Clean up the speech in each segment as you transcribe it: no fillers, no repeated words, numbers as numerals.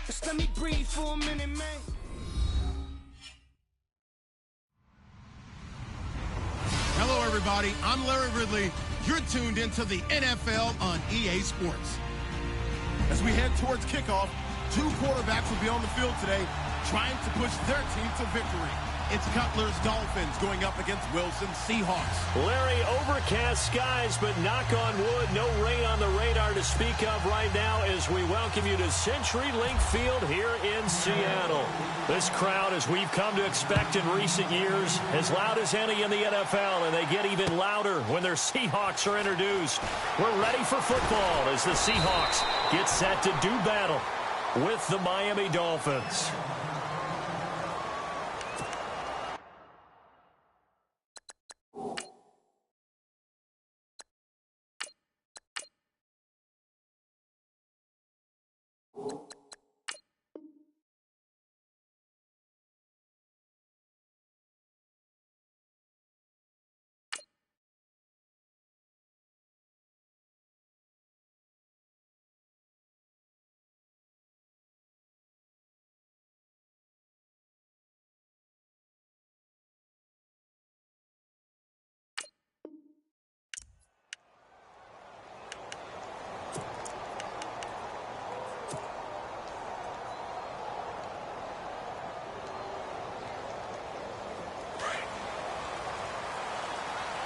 Just let me breathe for a minute, man. Hello, everybody. I'm Larry Ridley. You're tuned into the NFL on EA Sports. As we head towards kickoff, two quarterbacks will be on the field today trying to push their team to victory. It's Cutler's Dolphins going up against Wilson's Seahawks. Larry, overcast skies, but knock on wood, no rain on the radar to speak of right now as we welcome you to CenturyLink Field here in Seattle. This crowd, as we've come to expect in recent years, as loud as any in the NFL, and they get even louder when their Seahawks are introduced. We're ready for football as the Seahawks get set to do battle with the Miami Dolphins.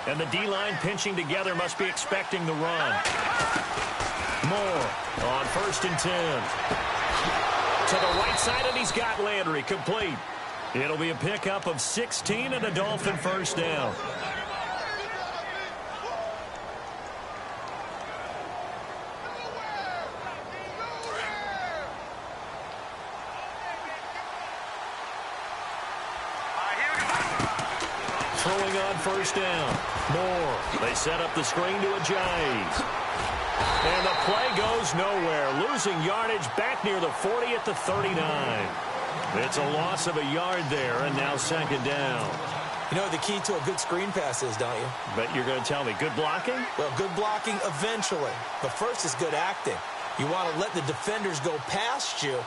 And the D-line pinching together must be expecting the run. Moore on 1st and 10. To the right side, and he's got Landry complete. It'll be a pickup of 16 and a Dolphin first down. Throwing on 1st down. Moore. They set up the screen to Ajayi. And the play goes nowhere. Losing yardage back near the 40 at the 39. It's a loss of a yard there, and now 2nd down. You know the key to a good screen pass is, don't you? But you're going to tell me, good blocking? Well, good blocking eventually. But first is good acting. You want to let the defenders go past you,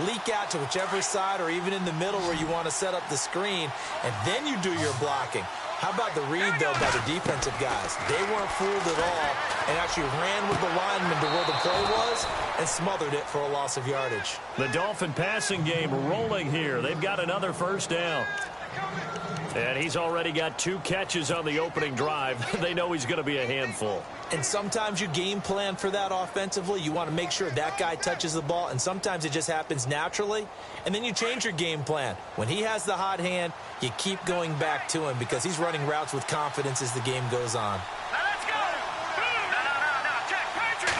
leak out to whichever side or even in the middle where you want to set up the screen, and then you do your blocking. How about the read, though, by the defensive guys? They weren't fooled at all and actually ran with the lineman to where the play was and smothered it for a loss of yardage. The Dolphin passing game rolling here. They've got another 1st down. And he's already got 2 catches on the opening drive. They know he's going to be a handful. And sometimes you game plan for that offensively. You want to make sure that guy touches the ball, and sometimes it just happens naturally. And then you change your game plan. When he has the hot hand, you keep going back to him because he's running routes with confidence as the game goes on. Now let's go! No, Jack Patrick!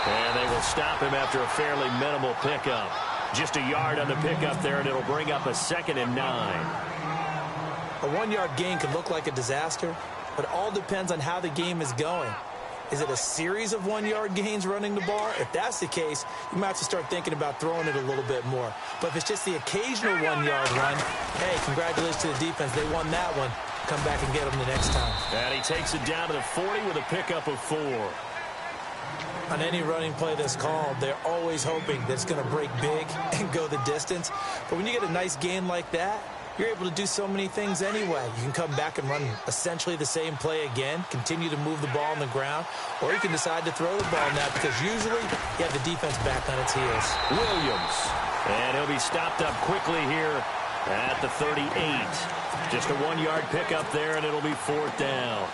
And they will stop him after a fairly minimal pickup. Just a yard on the pickup there, and it'll bring up a 2nd and 9. A 1-yard gain could look like a disaster, but it all depends on how the game is going. Is it a series of 1-yard gains running the ball? If that's the case, you might have to start thinking about throwing it a little bit more. But if it's just the occasional 1-yard run, hey, congratulations to the defense. They won that one. Come back and get them the next time. And he takes it down to the 40 with a pickup of 4. On any running play that's called, they're always hoping that it's going to break big and go the distance. But when you get a nice gain like that, you're able to do so many things anyway. You can come back and run essentially the same play again, continue to move the ball on the ground, or you can decide to throw the ball now because usually you have the defense back on its heels. Williams. And he'll be stopped up quickly here at the 38. Just a 1-yard pickup there, and it'll be 4th down.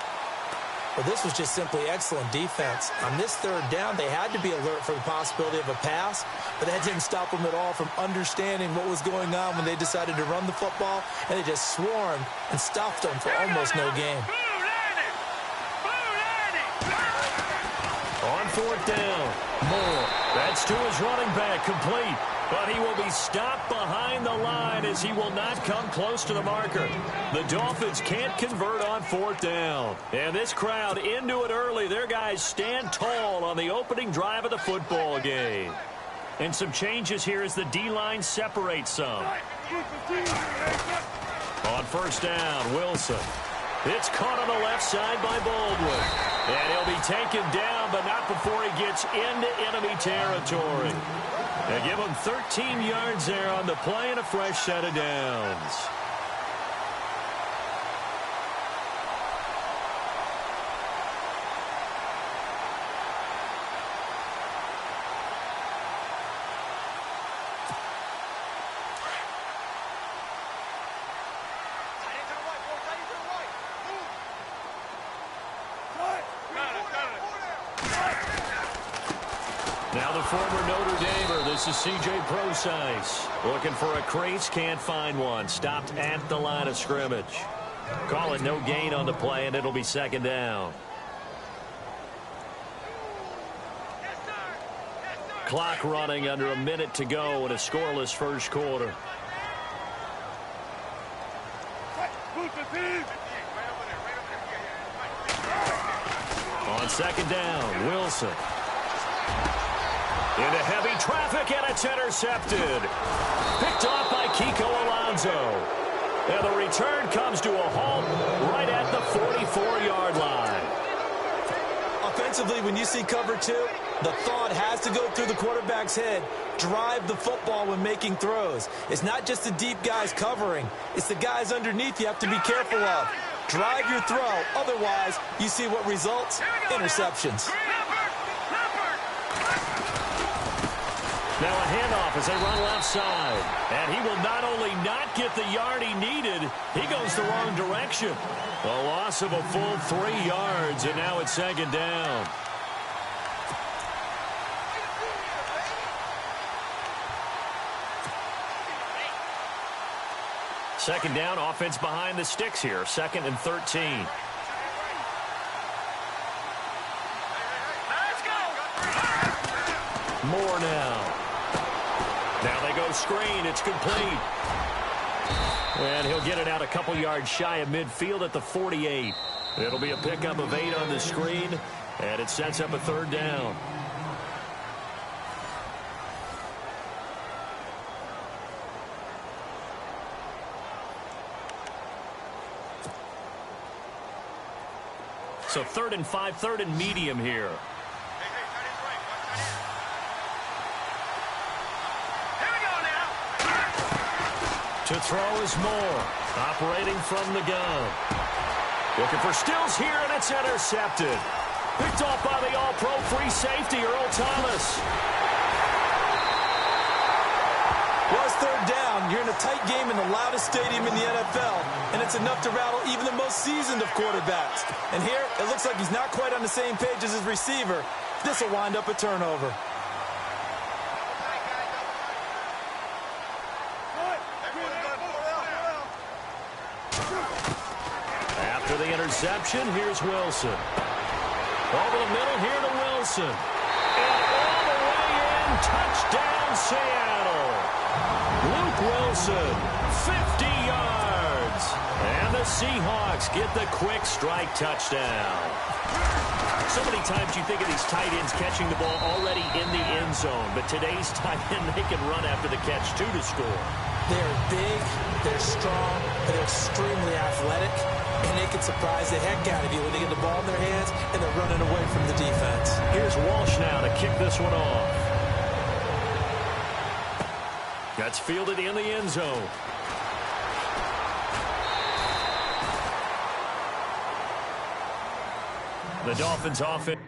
Well, this was just simply excellent defense. On this 3rd down, they had to be alert for the possibility of a pass, but that didn't stop them at all from understanding what was going on when they decided to run the football, and they just swarmed and stuffed them for almost no gain. On 4th down, Moore. That's to his running back, complete. But he will be stopped behind the line as he will not come close to the marker. The Dolphins can't convert on 4th down. And this crowd into it early. Their guys stand tall on the opening drive of the football game. And some changes here as the D-line separates some. On 1st down, Wilson. It's caught on the left side by Baldwin. And he'll be taken down, but not before he gets into enemy territory. They give him 13 yards there on the play and a fresh set of downs. Now the former Notre Damer, this is C.J. Procise. Looking for a crease, can't find one. Stopped at the line of scrimmage. Call it no gain on the play, and it'll be second down. Clock running under a minute to go in a scoreless first quarter. On second down, Wilson. Into heavy traffic, and it's intercepted. Picked off by Kiko Alonso. And the return comes to a halt right at the 44-yard line. Offensively, when you see cover two, the thought has to go through the quarterback's head. Drive the football when making throws. It's not just the deep guys covering. It's the guys underneath you have to be careful of. Drive your throw. Otherwise, you see what results? Interceptions. Now a handoff as they run left side. And he will not only not get the yard he needed, he goes the wrong direction. A loss of a full 3 yards, and now it's second down. Second down, offense behind the sticks here. 2nd and 13. More now. Now they go screen. It's complete. And he'll get it out a couple yards shy of midfield at the 48. It'll be a pickup of 8 on the screen, and it sets up a third down. So 3rd and 5, 3rd and medium here. To throw is Moore, operating from the gun. Looking for Stills here, and it's intercepted. Picked off by the all-pro free safety, Earl Thomas. Well, it's third down. You're in a tight game in the loudest stadium in the NFL, and it's enough to rattle even the most seasoned of quarterbacks. And here, it looks like he's not quite on the same page as his receiver. This will wind up a turnover. After the interception, here's Wilson. Over the middle here to Wilson. And all the way in, touchdown Seattle. Luke Wilson, 50 yards. And the Seahawks get the quick strike touchdown. So many times you think of these tight ends catching the ball already in the end zone, but today's tight end, they can run after the catch, too, to score. They're big, they're strong, they're extremely athletic, and they can surprise the heck out of you when they get the ball in their hands and they're running away from the defense. Here's Walsh now to kick this one off. That's fielded in the end zone. The Dolphins offense.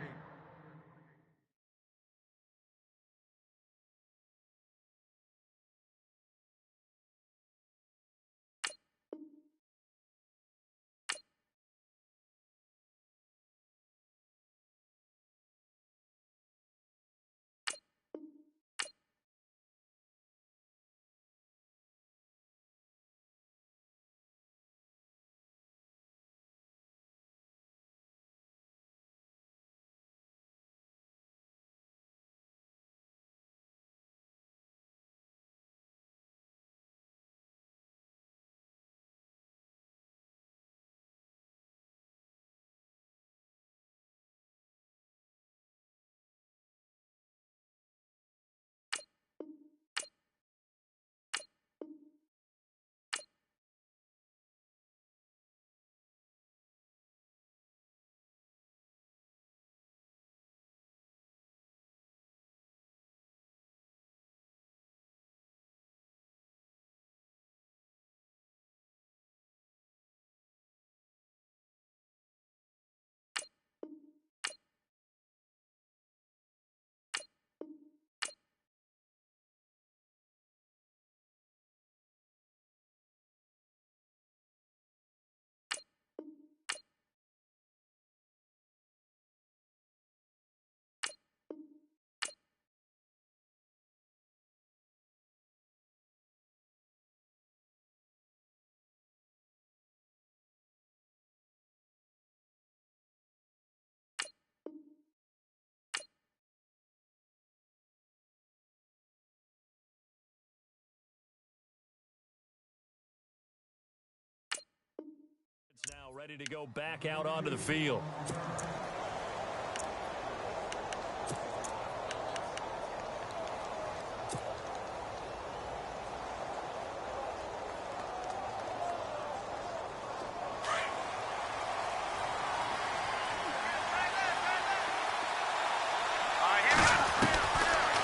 ready to go back out onto the field.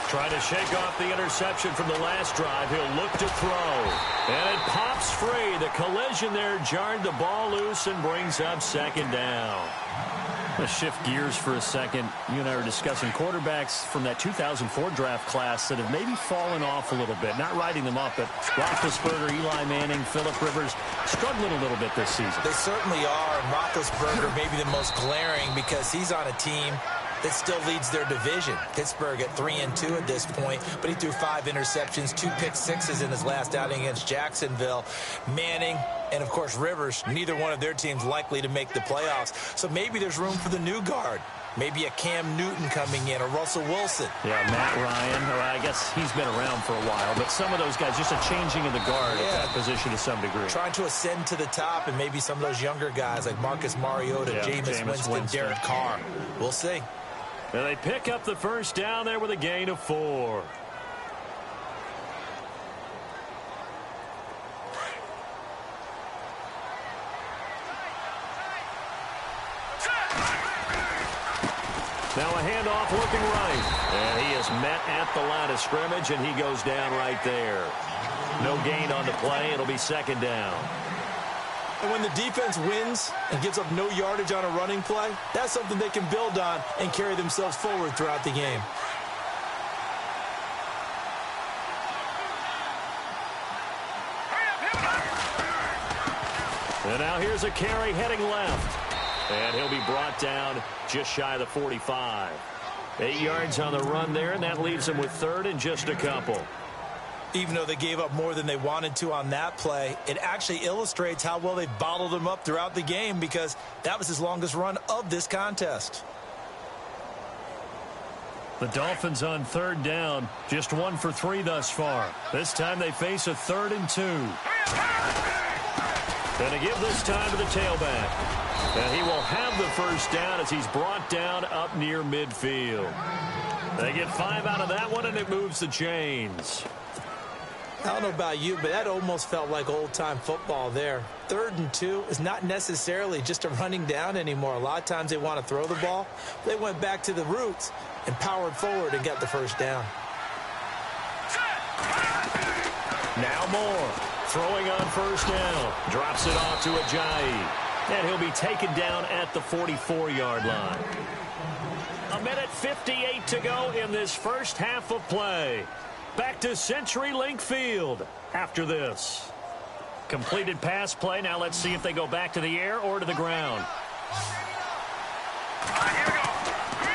Trying to shake off the interception from the last drive. He'll look to throw. And it pops free. The collision there jarred the ball loose and brings up second down. Let's shift gears for a second. You and I were discussing quarterbacks from that 2004 draft class that have maybe fallen off a little bit. Not writing them up, but Roethlisberger, Eli Manning, Phillip Rivers struggling a little bit this season. They certainly are, and Roethlisberger may be the most glaring because he's on a team that still leads their division. Pittsburgh at 3-2 at this point, but he threw 5 interceptions, 2 pick-sixes in his last outing against Jacksonville. Manning and, of course, Rivers, neither one of their teams likely to make the playoffs. So maybe there's room for the new guard. Maybe a Cam Newton coming in, or Russell Wilson. Yeah, Matt Ryan. Well, I guess he's been around for a while, but some of those guys, just a changing of the guard at that position to some degree. Trying to ascend to the top, and maybe some of those younger guys like Marcus Mariota, Jameis Winston, Derek Carr. We'll see. And they pick up the first down there with a gain of 4. Now a handoff looking right. And he is met at the line of scrimmage, and he goes down right there. No gain on the play. It'll be second down. And when the defense wins and gives up no yardage on a running play, that's something they can build on and carry themselves forward throughout the game. And now here's a carry heading left. And he'll be brought down just shy of the 45. 8 yards on the run there, and that leaves him with third and just a couple. Even though they gave up more than they wanted to on that play, it actually illustrates how well they bottled them up throughout the game, because that was his longest run of this contest. The Dolphins on third down, just 1 for 3 thus far. This time they face a 3rd and 2. And to give this time to the tailback. And he will have the first down as he's brought down up near midfield. They get 5 out of that one, and it moves the chains. I don't know about you, but that almost felt like old-time football there. 3rd and 2 is not necessarily just a running down anymore. A lot of times they want to throw the ball. They went back to the roots and powered forward and got the first down. Now Moore throwing on first down. Drops it off to Ajayi. And he'll be taken down at the 44-yard line. 1:58 to go in this first half of play. Back to CenturyLink Field after this. Completed pass play. Now let's see if they go back to the air or to the ground.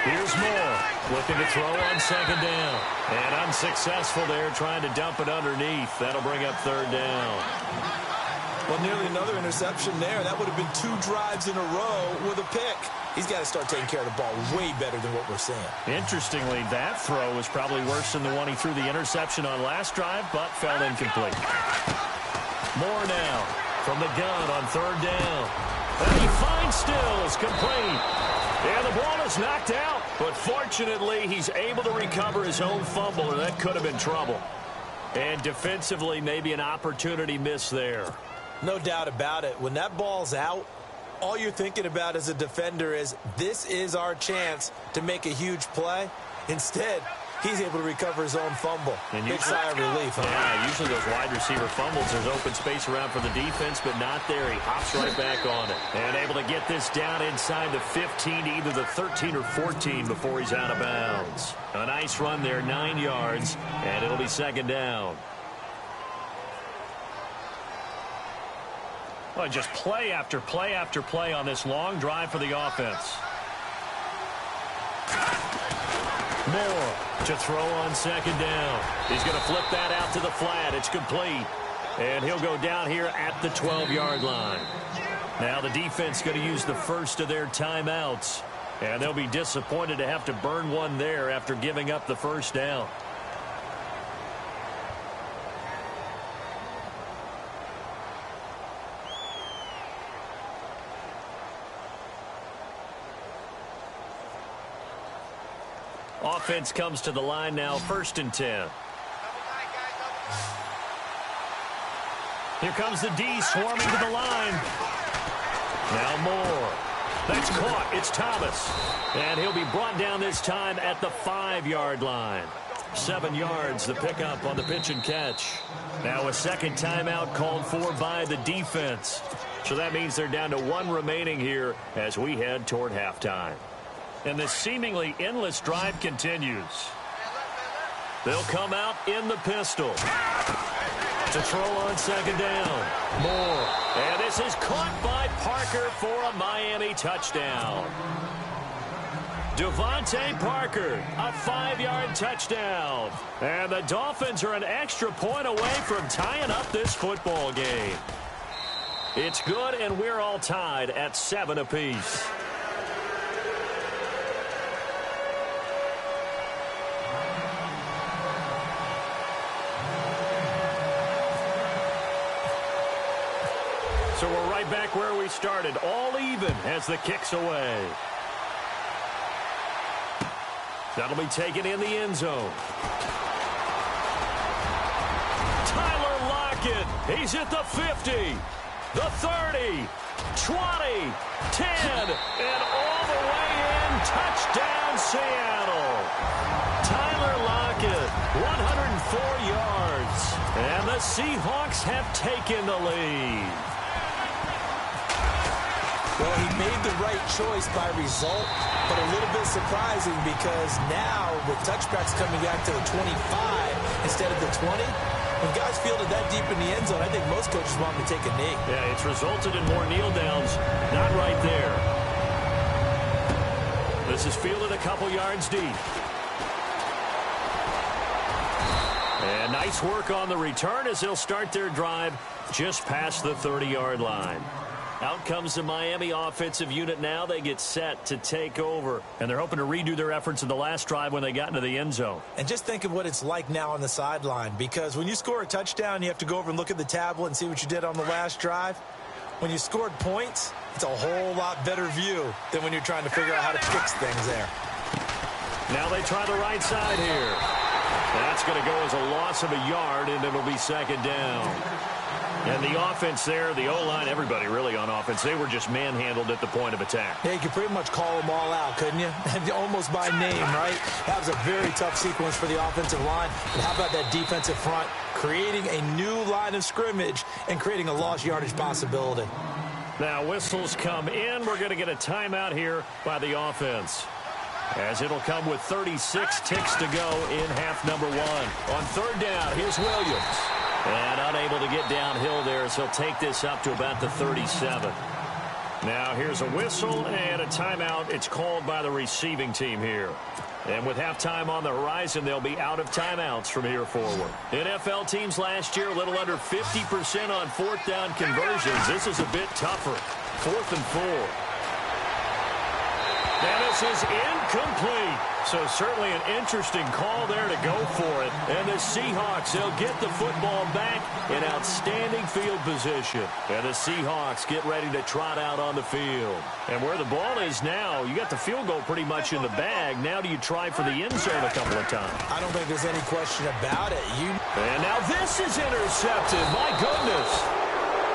Here's Moore looking to throw on second down. And unsuccessful there, trying to dump it underneath. That'll bring up third down. Well, nearly another interception there. That would have been 2 drives in a row with a pick. He's got to start taking care of the ball way better than what we're seeing. Interestingly, that throw was probably worse than the one he threw the interception on last drive, but fell incomplete. Moore now from the gun on third down. And he finds Stills, complete. And the ball is knocked out, but fortunately he's able to recover his own fumble, and that could have been trouble. And defensively, maybe an opportunity miss there. No doubt about it. When that ball's out, all you're thinking about as a defender is, this is our chance to make a huge play. Instead, he's able to recover his own fumble. And big sigh of relief. Yeah, usually those wide receiver fumbles, there's open space around for the defense, but not there. He hops right back on it. And able to get this down inside the 15 to either the 13 or 14 before he's out of bounds. A nice run there, 9 yards, and it'll be second down. Well, just play after play after play on this long drive for the offense. Moore to throw on second down. He's going to flip that out to the flat. It's complete. And he'll go down here at the 12-yard line. Now the defense going to use the first of their timeouts. And they'll be disappointed to have to burn one there after giving up the first down. offense comes to the line now, 1st and 10. Here comes the D swarming to the line. Now Moore. That's caught. It's Thomas. And he'll be brought down this time at the 5-yard line. 7 yards, the pickup on the pitch and catch. Now a second timeout called for by the defense. So that means they're down to 1 remaining here as we head toward halftime. And this seemingly endless drive continues. They'll come out in the pistol. To throw on 2nd down. Moore. And this is caught by Parker for a Miami touchdown. Devontae Parker, a 5-yard touchdown. And the Dolphins are an extra point away from tying up this football game. It's good, and we're all tied at 7 apiece. So we're right back where we started, all even as the kick's away. That'll be taken in the end zone. Tyler Lockett, he's at the 50, the 30, 20, 10, and all the way in. Touchdown, Seattle. Tyler Lockett, 104 yards, and the Seahawks have taken the lead. Well, he made the right choice by result, but a little bit surprising because now with touchbacks coming back to the 25 instead of the 20, when guys fielded that deep in the end zone, I think most coaches want them to take a knee. Yeah, it's resulted in more kneel downs. Not right there. This is fielded a couple yards deep. And nice work on the return as they'll start their drive just past the 30-yard line. Out comes the Miami offensive unit now. They get set to take over. And they're hoping to redo their efforts in the last drive when they got into the end zone. And just think of what it's like now on the sideline. Because when you score a touchdown, you have to go over and look at the tablet and see what you did on the last drive. When you scored points, it's a whole lot better view than when you're trying to figure out how to fix things there. Now they try the right side here. That's going to go as a loss of a yard, and it'll be 2nd down. And the offense there, the O-line, everybody really on offense, they were just manhandled at the point of attack. Yeah, you could pretty much call them all out, couldn't you? Almost by name, right? That was a very tough sequence for the offensive line. But how about that defensive front creating a new line of scrimmage and creating a lost yardage possibility? Now whistles come in. We're going to get a timeout here by the offense, as it'll come with 36 ticks to go in half number 1. On 3rd down, here's Williams. And unable to get downhill there as he'll take this up to about the 37. Now here's a whistle and a timeout. It's called by the receiving team here. And with halftime on the horizon, they'll be out of timeouts from here forward. NFL teams last year, a little under 50% on 4th down conversions. This is a bit tougher. 4th and 4. And this is incomplete. So certainly an interesting call there to go for it. And the Seahawks, they'll get the football back in outstanding field position. And the Seahawks get ready to trot out on the field. And where the ball is now, you got the field goal pretty much in the bag. Now do you try for the end zone a couple of times? I don't think there's any question about it. And now this is intercepted. My goodness.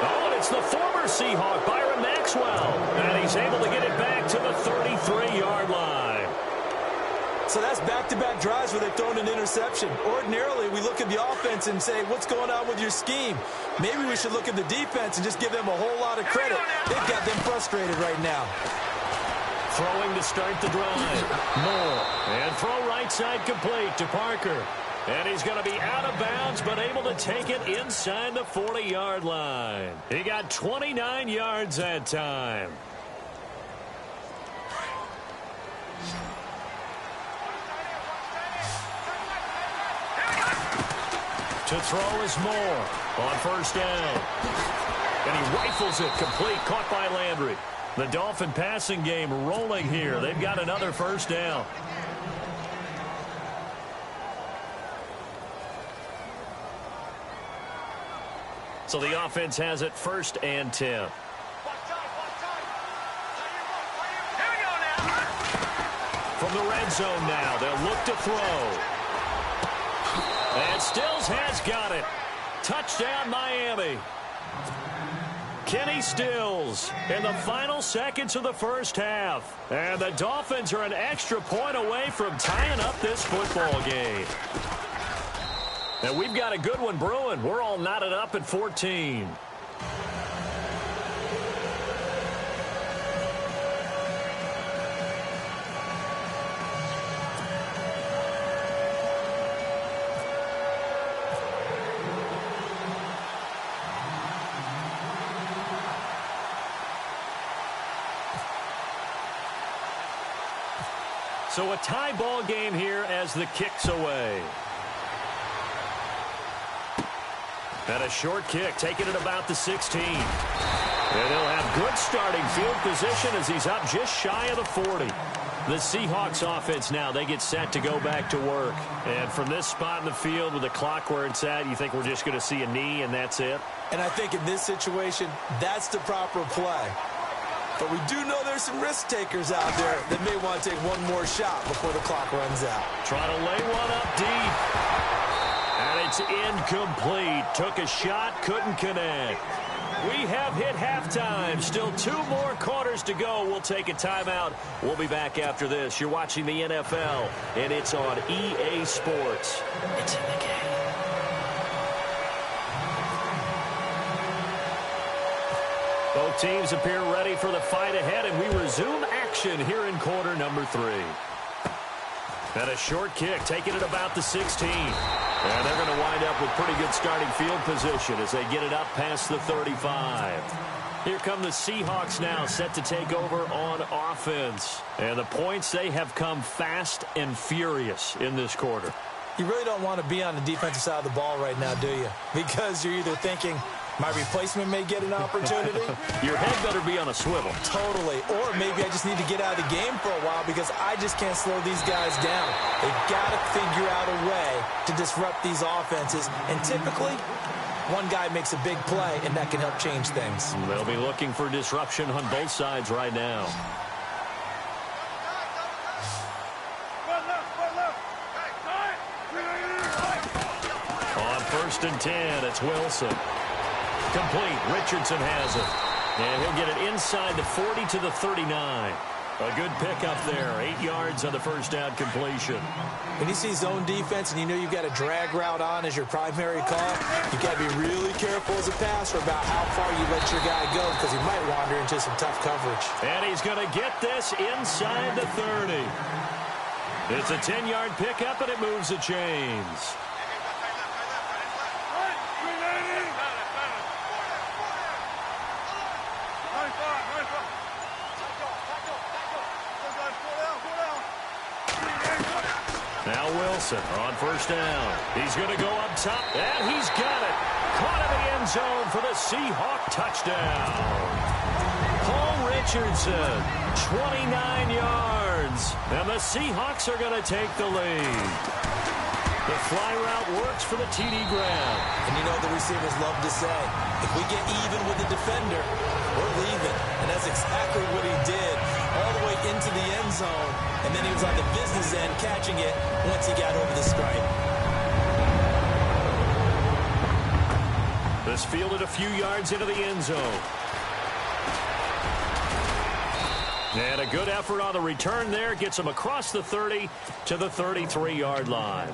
Oh, and it's the former Seahawk, Byron Maxwell. And he's able to get it back to the 33-yard line. So that's back-to-back drives where they've thrown an interception. Ordinarily, we look at the offense and say, what's going on with your scheme? Maybe we should look at the defense and just give them a whole lot of credit. They've got them frustrated right now. Throwing to start the drive. Moore. And throw right side complete to Parker. And he's going to be out of bounds, but able to take it inside the 40-yard line. He got 29 yards that time. To throw is Moore on 1st down. And he rifles it complete, caught by Landry. The Dolphin passing game rolling here. They've got another 1st down. So the offense has it 1st and 10. From the red zone now, they'll look to throw. And Stills has got it. Touchdown, Miami. Kenny Stills in the final seconds of the first half. And the Dolphins are an extra point away from tying up this football game. And we've got a good one brewing. We're all knotted up at 14. So a tie ball game here as the kick's away. And a short kick, taking it about the 16. And he'll have good starting field position as he's up just shy of the 40. The Seahawks offense now, they get set to go back to work. And from this spot in the field with the clock where it's at, you think we're just going to see a knee and that's it? And I think in this situation, that's the proper play. But we do know there's some risk takers out there that may want to take one more shot before the clock runs out. Try to lay one up deep. And it's incomplete. Took a shot, couldn't connect. We have hit halftime. Still 2 more quarters to go. We'll take a timeout. We'll be back after this. You're watching the NFL, and it's on EA Sports. It's in the game. Both teams appear ready for the fight ahead, and we resume action here in quarter number 3. And a short kick, taking it about the 16. And they're going to wind up with pretty good starting field position as they get it up past the 35. Here come the Seahawks now, set to take over on offense. And the points, they have come fast and furious in this quarter. You really don't want to be on the defensive side of the ball right now, do you? Because you're either thinking, my replacement may get an opportunity. Your head better be on a swivel. Totally. Or maybe I just need to get out of the game for a while because I just can't slow these guys down. They've got to figure out a way to disrupt these offenses. And typically, one guy makes a big play, and that can help change things. They'll be looking for disruption on both sides right now. On 1st and 10, it's Wilson. Complete. Richardson has it. And he'll get it inside the 40 to the 39. A good pickup there. 8 yards on the first down completion. When you see zone defense and you know you've got a drag route on as your primary call, you've got to be really careful as a passer about how far you let your guy go because he might wander into some tough coverage. And he's going to get this inside the 30. It's a 10-yard pickup, and it moves the chains. Now Wilson on 1st down. He's going to go up top, and he's got it. Caught in the end zone for the Seahawk touchdown. Paul Richardson, 29 yards. And the Seahawks are going to take the lead. The fly route works for the TD grab. And you know the receivers love to say, if we get even with the defender, we're leaving. And that's exactly what he did. All the way into the end zone. And then he was on the business end catching it once he got over the stripe. This fielded a few yards into the end zone. And a good effort on the return there. Gets him across the 30 to the 33-yard line.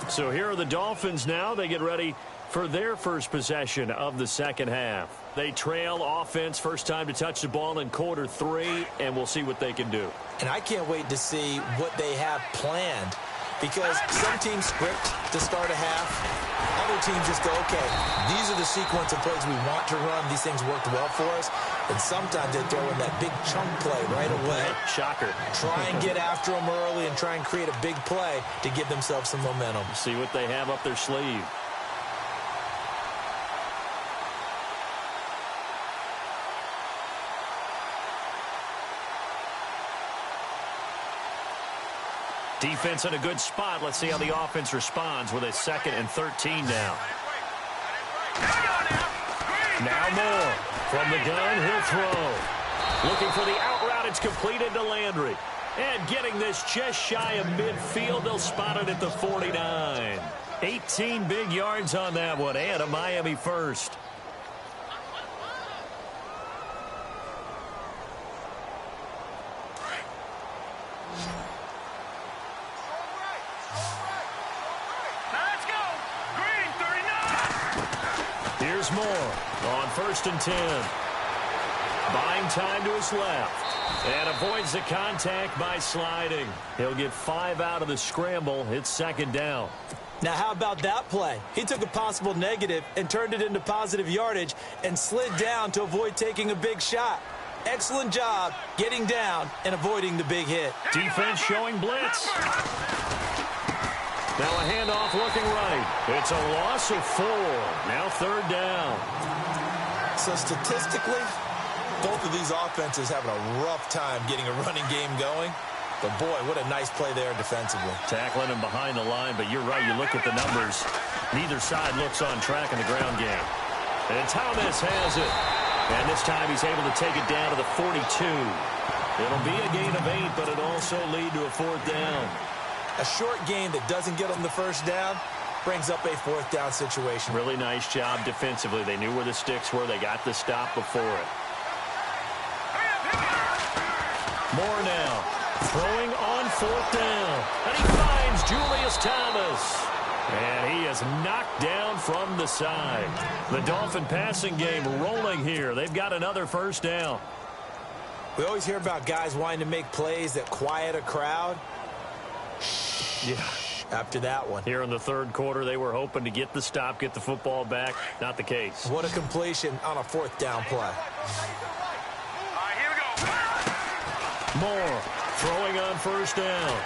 So here are the Dolphins now. They get ready for their first possession of the second half. They trail offense, first time to touch the ball in quarter 3, and we'll see what they can do. And I can't wait to see what they have planned because some teams script to start a half. Other teams just go, okay, these are the sequence of plays we want to run. These things worked well for us. And sometimes they throw in that big chunk play right away. Shocker. Try and get after them early and try and create a big play to give themselves some momentum. See what they have up their sleeve. Defense in a good spot. Let's see how the offense responds with a 2nd and 13 now. Now more. From the gun, he'll throw. Looking for the out route. It's completed to Landry. And getting this just shy of midfield, they'll spot it at the 49. 18 big yards on that one, and a Miami first. Let's go. Green, 39. Here's Moore on 1st and 10. Buying time to his left. And avoids the contact by sliding. He'll get 5 out of the scramble. It's 2nd down. Now, how about that play? He took a possible negative and turned it into positive yardage and slid down to avoid taking a big shot. Excellent job getting down and avoiding the big hit. Defense showing blitz. Now a handoff looking right. It's a loss of 4. Now 3rd down. So statistically, both of these offenses having a rough time getting a running game going. But, boy, what a nice play there defensively. Tackling him behind the line, but you're right. You look at the numbers. Neither side looks on track in the ground game. And Thomas has it. And this time he's able to take it down to the 42. It'll be a gain of 8, but it'll also lead to a 4th down. A short gain that doesn't get them the 1st down brings up a 4th down situation. Really nice job defensively. They knew where the sticks were. They got the stop before it. Moore now. Throwing on 4th down. And he finds Julius Thomas. And he is knocked down from the side. The Dolphin passing game rolling here. They've got another 1st down. We always hear about guys wanting to make plays that quiet a crowd. Yeah. After that one. Here in the 3rd quarter, they were hoping to get the stop, get the football back. Not the case. What a completion on a 4th down play. All right, here we go. Moore throwing on 1st down.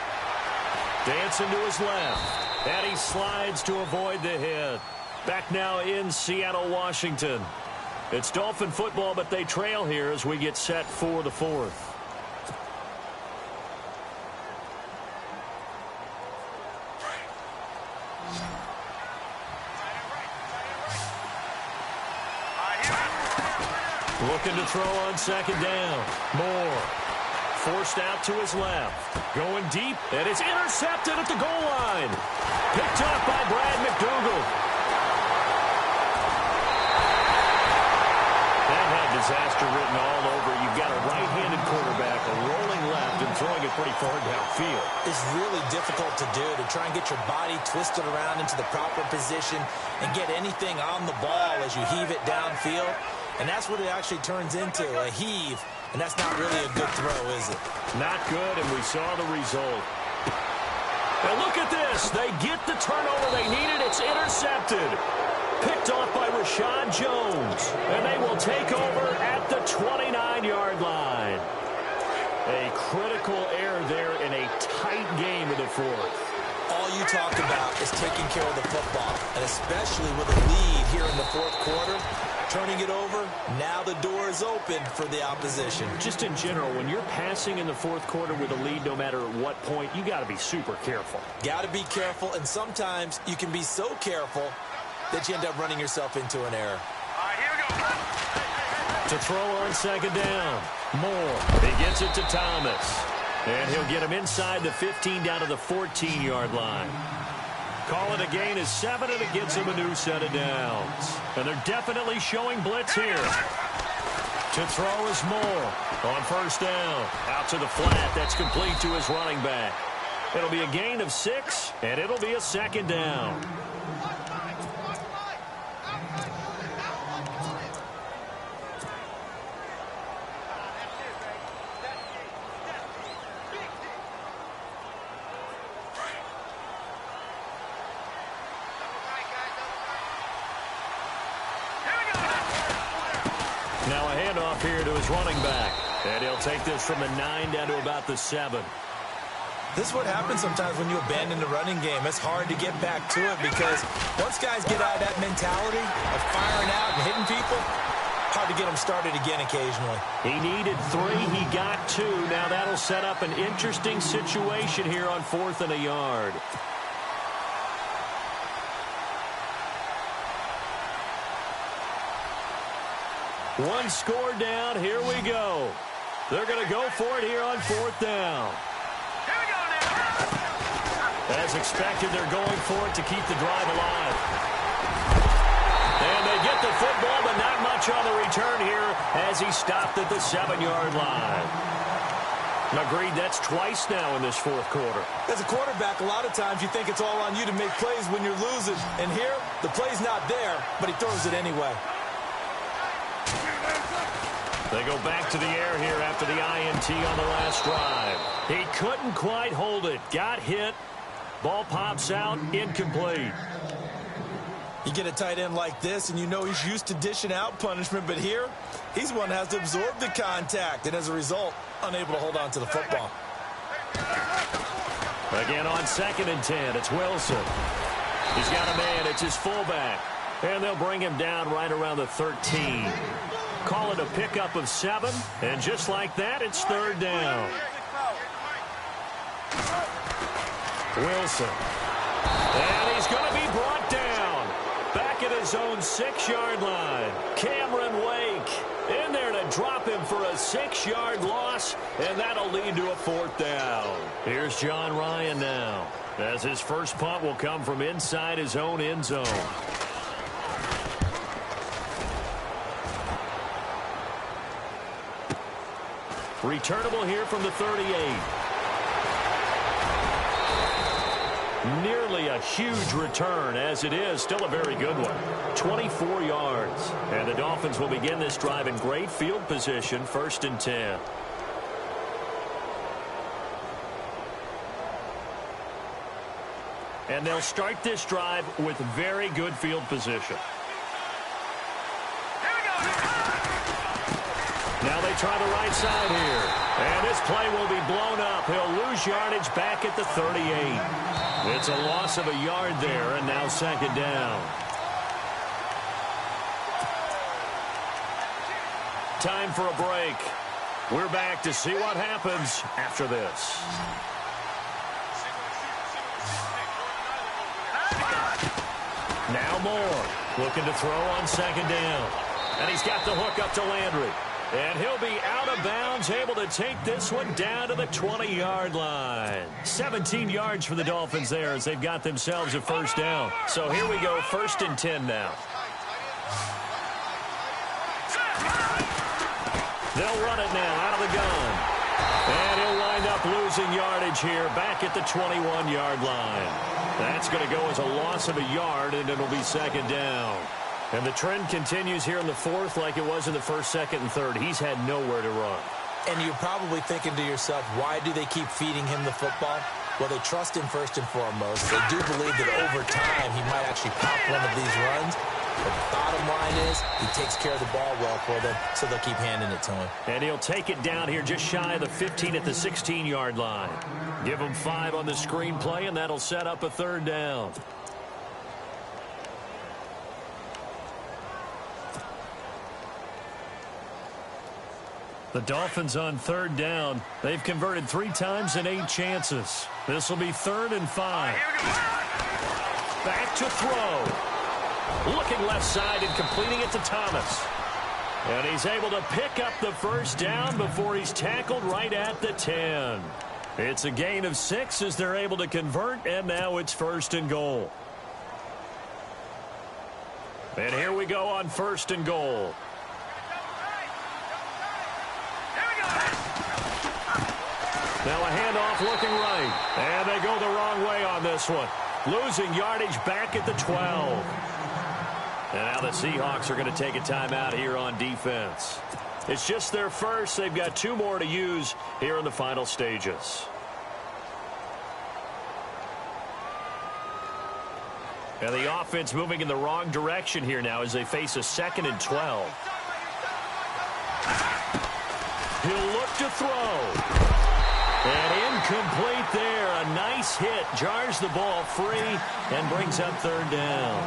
Dancing to his left. And he slides to avoid the hit. Back now in Seattle, Washington. It's Dolphin football, but they trail here as we get set for the 4th. Looking to throw on 2nd down. Moore. Forced out to his left. Going deep, and it's intercepted at the goal line. Picked up by Brad McDougal. That had disaster written all over. You've got a right-handed quarterback, a rolling left, and throwing it pretty far downfield. It's really difficult to do, to try and get your body twisted around into the proper position and get anything on the ball as you heave it downfield. And that's what it actually turns into, a heave. And that's not really a good throw, is it? Not good, and we saw the result. And look at this. They get the turnover they needed. It's intercepted. Picked off by Rashad Jones. And they will take over at the 29-yard line. A critical error there in a tight game of the 4th. All you talk about is taking care of the football, and especially with a lead here in the 4th quarter. Turning it over, now the door is open for the opposition. Just in general, when you're passing in the 4th quarter with a lead, no matter at what point, you got to be super careful. Got to be careful, and sometimes you can be so careful that you end up running yourself into an error. All right, here we go. To throw on 2nd down. Moore. He gets it to Thomas. And he'll get him inside the 15 down to the 14-yard line. Call it a gain of 7, and it gets him a new set of downs. And they're definitely showing blitz here. To throw is Moore on 1st down. Out to the flat. That's complete to his running back. It'll be a gain of 6, and it'll be a 2nd down. Now a handoff here to his running back. And he'll take this from the 9 down to about the 7. This is what happens sometimes when you abandon the running game. It's hard to get back to it because once guys get out of that mentality of firing out and hitting people, hard to get them started again occasionally. He needed 3. He got 2. Now that'll set up an interesting situation here on 4th and a yard. One score down. Here we go. They're going to go for it here on 4th down. as expected, they're going for it to keep the drive alive. And they get the football, but not much on the return here as he stopped at the 7-yard line. Agreed, that's twice now in this fourth quarter. As a quarterback, a lot of times you think it's all on you to make plays when you're losing. And here, the play's not there, but he throws it anyway. They go back to the air here after the INT on the last drive. He couldn't quite hold it. Got hit. Ball pops out. Incomplete. You get a tight end like this, and you know he's used to dishing out punishment, but here, he's one that has to absorb the contact, and as a result, unable to hold on to the football. Again on 2nd and 10, it's Wilson. He's got a man, it's his fullback, and they'll bring him down right around the 13. Call it a pickup of 7, and just like that, it's 3rd down. Wilson. And he's going to be brought down. Back at his own 6-yard line. Cameron Wake in there to drop him for a 6-yard loss, and that'll lead to a 4th down. Here's John Ryan now, as his first punt will come from inside his own end zone. Returnable here from the 38. Nearly a huge return, as it is still a very good one. 24 yards. And the Dolphins will begin this drive in great field position, 1st and 10. And they'll start this drive with very good field position. Now they try the right side here. And this play will be blown up. He'll lose yardage back at the 38. It's a loss of a yard there, and now 2nd down. Time for a break. We're back to see what happens after this. Now Moore looking to throw on 2nd down. And he's got the hook up to Landry. And he'll be out of bounds, able to take this one down to the 20-yard line. 17 yards for the Dolphins there as they've got themselves a 1st down. So here we go, 1st and 10 now. They'll run it now out of the gun. And he'll wind up losing yardage here back at the 21-yard line. That's going to go as a loss of a yard, and it'll be 2nd down. And the trend continues here in the 4th like it was in the 1st, 2nd, and 3rd. He's had nowhere to run. And you're probably thinking to yourself, why do they keep feeding him the football? Well, they trust him first and foremost. They do believe that over time he might actually pop one of these runs. But the bottom line is he takes care of the ball well for them, so they'll keep handing it to him. And he'll take it down here just shy of the 15 at the 16-yard line. Give him 5 on the screenplay, and that'll set up a 3rd down. The Dolphins on 3rd down. They've converted 3 times in 8 chances. This will be 3rd and 5. Back to throw. Looking left side and completing it to Thomas. And he's able to pick up the 1st down before he's tackled right at the 10. It's a gain of 6 as they're able to convert, and now it's 1st and goal. And here we go on 1st and goal. Now a handoff looking right. And they go the wrong way on this one. Losing yardage back at the 12. And now the Seahawks are going to take a timeout here on defense. It's just their first. They've got 2 more to use here in the final stages. And the offense moving in the wrong direction here now as they face a 2nd and 12. He'll look to throw. And incomplete there. A nice hit. Jars the ball free and brings up 3rd down.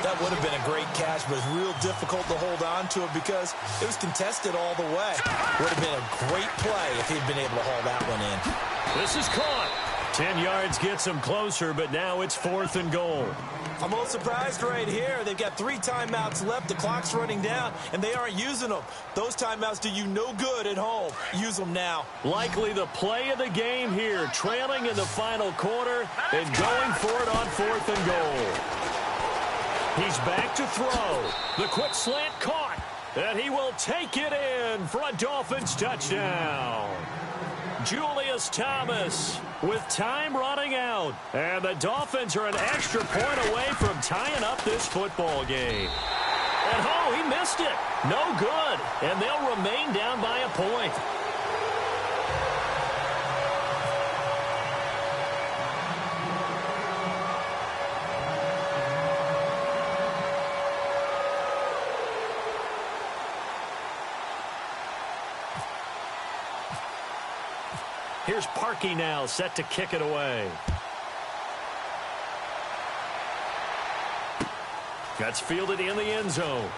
That would have been a great catch, but it's real difficult to hold on to it because it was contested all the way. Would have been a great play if he'd been able to haul that one in. This is caught. 10 yards gets them closer, but now it's 4th and goal. I'm a little surprised right here. They've got 3 timeouts left. The clock's running down, and they aren't using them. Those timeouts do you no good at home. Use them now. Likely the play of the game here, trailing in the final quarter and going for it on 4th and goal. He's back to throw. The quick slant caught, and he will take it in for a Dolphins touchdown. Julius Thomas with time running out. And the Dolphins are an extra point away from tying up this football game. And, oh, he missed it. No good. And they'll remain down by a point. Here's Parkey now, set to kick it away. That's fielded in the end zone.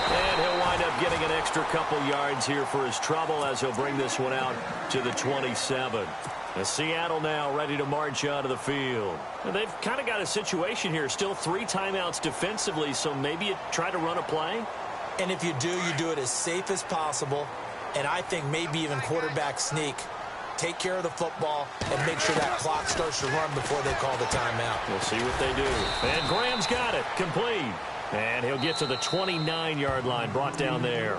And he'll wind up getting an extra couple yards here for his trouble as he'll bring this one out to the 27. And Seattle now ready to march out of the field. And they've kind of got a situation here. Still 3 timeouts defensively, so maybe you try to run a play. And if you do it as safe as possible. And I think maybe even quarterback sneak. Take care of the football and make sure that clock starts to run before they call the timeout. We'll see what they do. And Graham's got it. Complete. And he'll get to the 29-yard line, brought down there.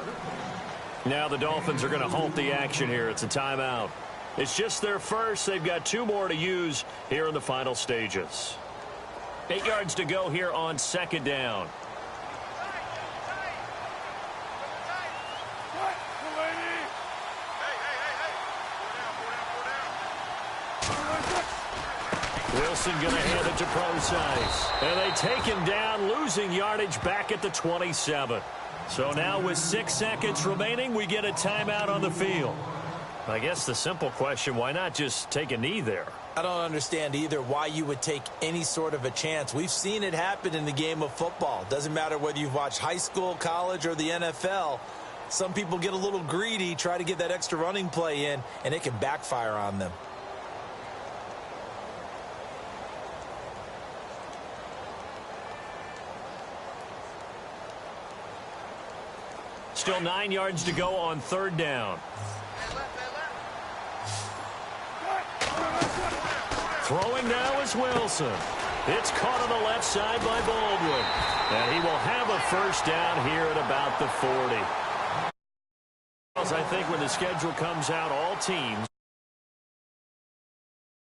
Now the Dolphins are going to halt the action here. It's a timeout. It's just their first. They've got 2 more to use here in the final stages. 8 yards to go here on 2nd down. Wilson going to hand it to Procise. And they take him down, losing yardage back at the 27. So now with 6 seconds remaining, we get a timeout on the field. I guess the simple question, why not just take a knee there? I don't understand either why you would take any sort of a chance. We've seen it happen in the game of football. Doesn't matter whether you've watched high school, college, or the NFL. Some people get a little greedy, try to get that extra running play in, and it can backfire on them. Still 9 yards to go on 3rd down. Throwing now is Wilson. It's caught on the left side by Baldwin. And he will have a first down here at about the 40. I think when the schedule comes out, all teams